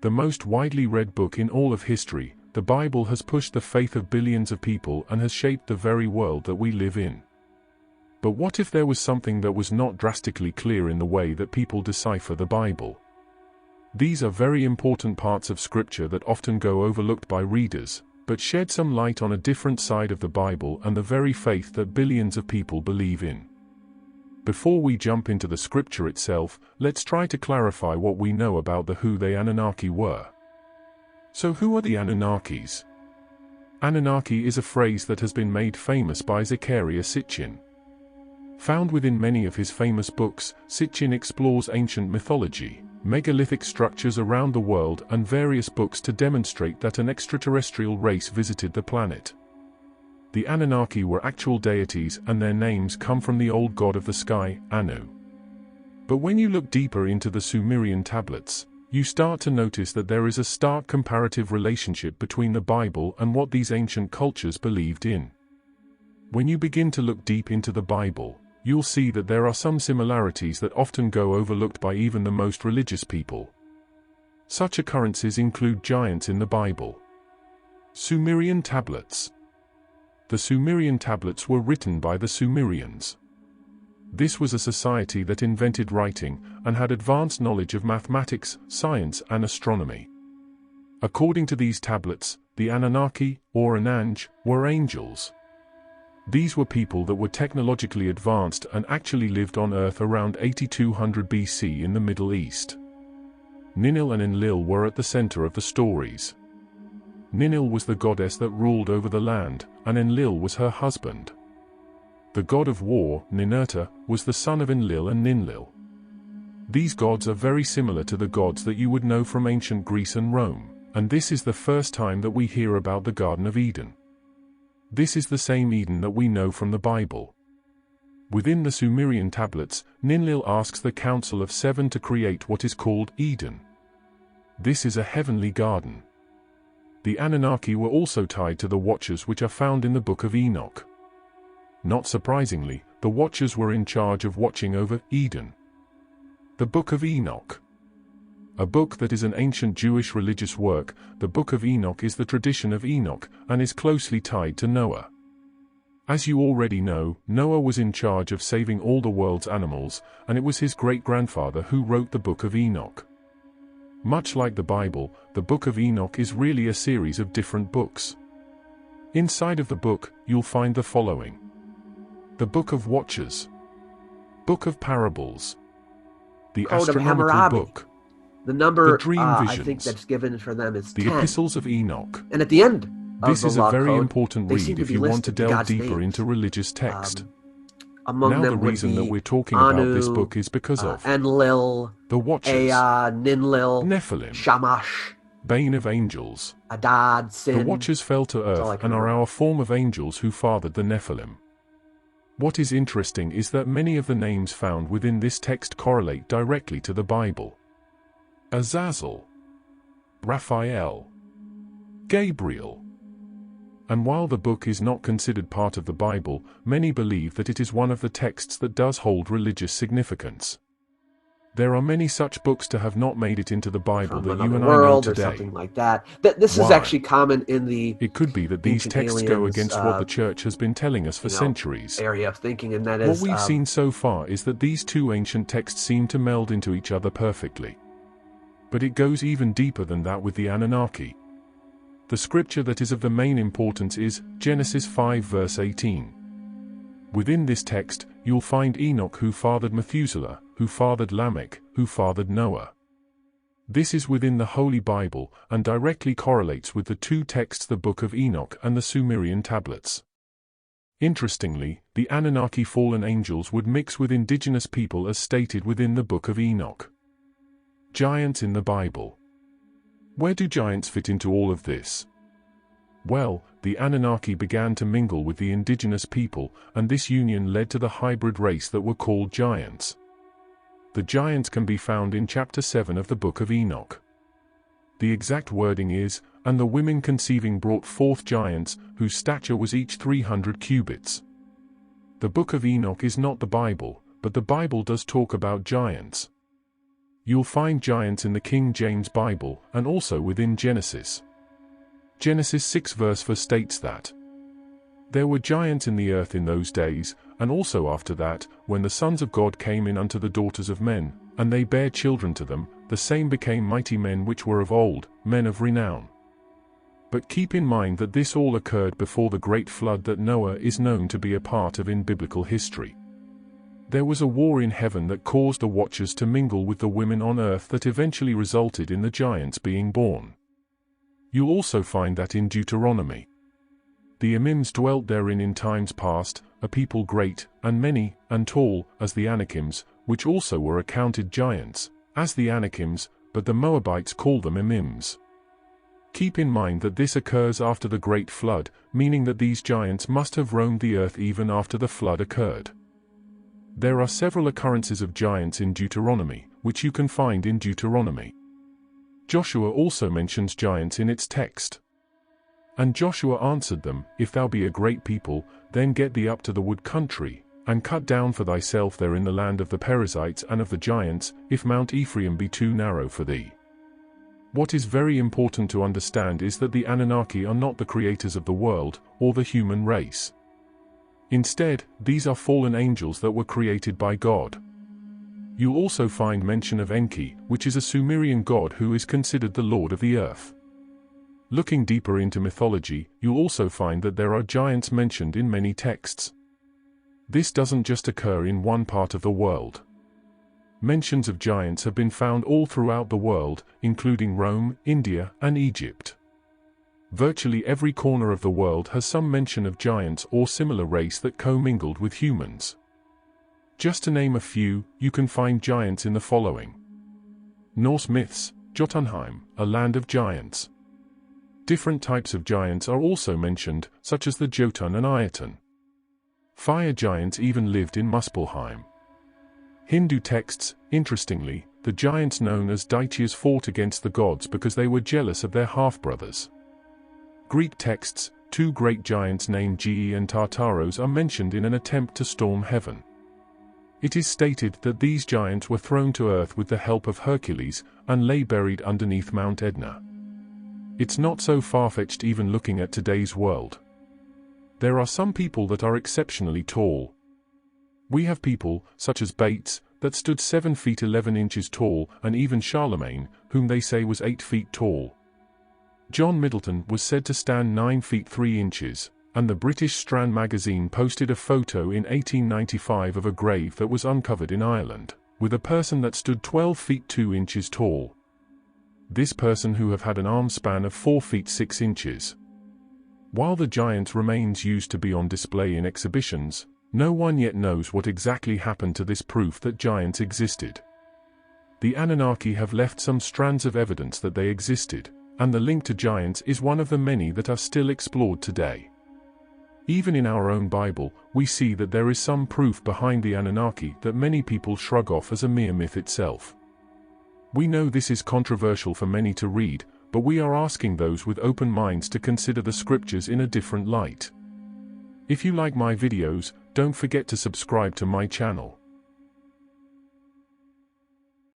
The most widely read book in all of history, the Bible has pushed the faith of billions of people and has shaped the very world that we live in. But what if there was something that was not drastically clear in the way that people decipher the Bible? These are very important parts of Scripture that often go overlooked by readers, but shed some light on a different side of the Bible and the very faith that billions of people believe in. Before we jump into the Scripture itself, let's try to clarify what we know about who the Anunnaki were. So who are the Anunnakis? Anunnaki is a phrase that has been made famous by Zecharia Sitchin. Found within many of his famous books, Sitchin explores ancient mythology, megalithic structures around the world and various books to demonstrate that an extraterrestrial race visited the planet. The Anunnaki were actual deities and their names come from the old god of the sky, Anu. But when you look deeper into the Sumerian tablets, you start to notice that there is a stark comparative relationship between the Bible and what these ancient cultures believed in. When you begin to look deep into the Bible, you'll see that there are some similarities that often go overlooked by even the most religious people. Such occurrences include giants in the Bible. Sumerian tablets. The Sumerian tablets were written by the Sumerians. This was a society that invented writing and had advanced knowledge of mathematics, science, and astronomy. According to these tablets, the Anunnaki, or Ananj, were angels. These were people that were technologically advanced and actually lived on Earth around 8200 BC in the Middle East. Ninil and Enlil were at the center of the stories. Ninil was the goddess that ruled over the land, and Enlil was her husband. The god of war, Ninurta, was the son of Enlil and Ninlil. These gods are very similar to the gods that you would know from ancient Greece and Rome, and this is the first time that we hear about the Garden of Eden. This is the same Eden that we know from the Bible. Within the Sumerian tablets, Ninlil asks the Council of Seven to create what is called Eden. This is a heavenly garden. The Anunnaki were also tied to the Watchers which are found in the Book of Enoch. Not surprisingly, the Watchers were in charge of watching over Eden. The Book of Enoch. A book that is an ancient Jewish religious work, the Book of Enoch is the tradition of Enoch and is closely tied to Noah. As you already know, Noah was in charge of saving all the world's animals, and it was his great-grandfather who wrote the Book of Enoch. Much like the Bible, the Book of Enoch is really a series of different books. Inside of the book, you'll find the following: the Book of Watchers, Book of Parables, the Code of Astronomical Hammurabi. Book, The number the Dream I Visions, think that's given for them is the 10. Epistles of Enoch. And at the end of This the is a law very code, important they seem read to if be you want to listed delve God's deeper names. into religious text. Among Now the them would reason that be we're talking about this Anu, book is because of Enlil, the Watchers, Ea, Ninlil, Nephilim, Shamash, Bane of Angels. Adad, Sin. The Watchers fell to all I earth can and are remember. our form of angels who fathered the Nephilim. What is interesting is that many of the names found within this text correlate directly to the Bible. Azazel, Raphael, Gabriel. And while the book is not considered part of the Bible, many believe that it is one of the texts that does hold religious significance. There are many such books to have not made it into the Bible From that you another and I know world or today. something like that. This is Why? actually common in the It could be that these ancient texts go aliens, against what the church has been telling us for centuries. area of thinking, and that What is we've seen so far is that these two ancient texts seem to meld into each other perfectly. But it goes even deeper than that with the Anunnaki. The scripture that is of the main importance is Genesis 5 verse 18. Within this text, you'll find Enoch who fathered Methuselah, who fathered Lamech, who fathered Noah. This is within the Holy Bible and directly correlates with the two texts, the Book of Enoch and the Sumerian tablets. Interestingly, the Anunnaki fallen angels would mix with indigenous people as stated within the Book of Enoch. Giants in the Bible. Where do giants fit into all of this? Well, the Anunnaki began to mingle with the indigenous people, and this union led to the hybrid race that were called giants. The giants can be found in chapter 7 of the Book of Enoch. The exact wording is, "And the women conceiving brought forth giants, whose stature was each 300 cubits." The Book of Enoch is not the Bible, but the Bible does talk about giants. You'll find giants in the King James Bible and also within Genesis. Genesis 6 verse 4 states that there were giants in the earth in those days, and also after that, when the sons of God came in unto the daughters of men, and they bare children to them, the same became mighty men which were of old, men of renown. But keep in mind that this all occurred before the great flood that Noah is known to be a part of in biblical history. There was a war in heaven that caused the watchers to mingle with the women on earth that eventually resulted in the giants being born. You'll also find that in Deuteronomy. The Emims dwelt therein in times past, a people great, and many, and tall, as the Anakims, which also were accounted giants, as the Anakims, but the Moabites call them Emims. Keep in mind that this occurs after the great flood, meaning that these giants must have roamed the earth even after the flood occurred. There are several occurrences of giants in Deuteronomy, which you can find in Deuteronomy. Joshua also mentions giants in its text. And Joshua answered them, If thou be a great people, then get thee up to the wood country, and cut down for thyself there in the land of the Perizzites and of the giants, if Mount Ephraim be too narrow for thee. What is very important to understand is that the Anunnaki are not the creators of the world, or the human race. Instead, these are fallen angels that were created by God. You'll also find mention of Enki, which is a Sumerian god who is considered the lord of the earth. Looking deeper into mythology, you'll also find that there are giants mentioned in many texts. This doesn't just occur in one part of the world. Mentions of giants have been found all throughout the world, including Rome, India, and Egypt. Virtually every corner of the world has some mention of giants or similar race that commingled with humans. Just to name a few, you can find giants in the following. Norse myths, Jotunheim, a land of giants. Different types of giants are also mentioned, such as the Jotun and Iotun. Fire giants even lived in Muspelheim. Hindu texts, interestingly, the giants known as Daityas fought against the gods because they were jealous of their half-brothers. Greek texts, two great giants named Ge and Tartaros are mentioned in an attempt to storm heaven. It is stated that these giants were thrown to earth with the help of Hercules, and lay buried underneath Mount Etna. It's not so far-fetched even looking at today's world. There are some people that are exceptionally tall. We have people, such as Bates, that stood 7 feet 11 inches tall, and even Charlemagne, whom they say was 8 feet tall. John Middleton was said to stand 9 feet 3 inches, and the British Strand magazine posted a photo in 1895 of a grave that was uncovered in Ireland, with a person that stood 12 feet 2 inches tall. This person who have had an arm span of 4 feet 6 inches. While the giant's remains used to be on display in exhibitions, no one yet knows what exactly happened to this proof that giants existed. The Anunnaki have left some strands of evidence that they existed, and the link to giants is one of the many that are still explored today. Even in our own Bible, we see that there is some proof behind the Anunnaki that many people shrug off as a mere myth itself. We know this is controversial for many to read, but we are asking those with open minds to consider the scriptures in a different light. If you like my videos, don't forget to subscribe to my channel.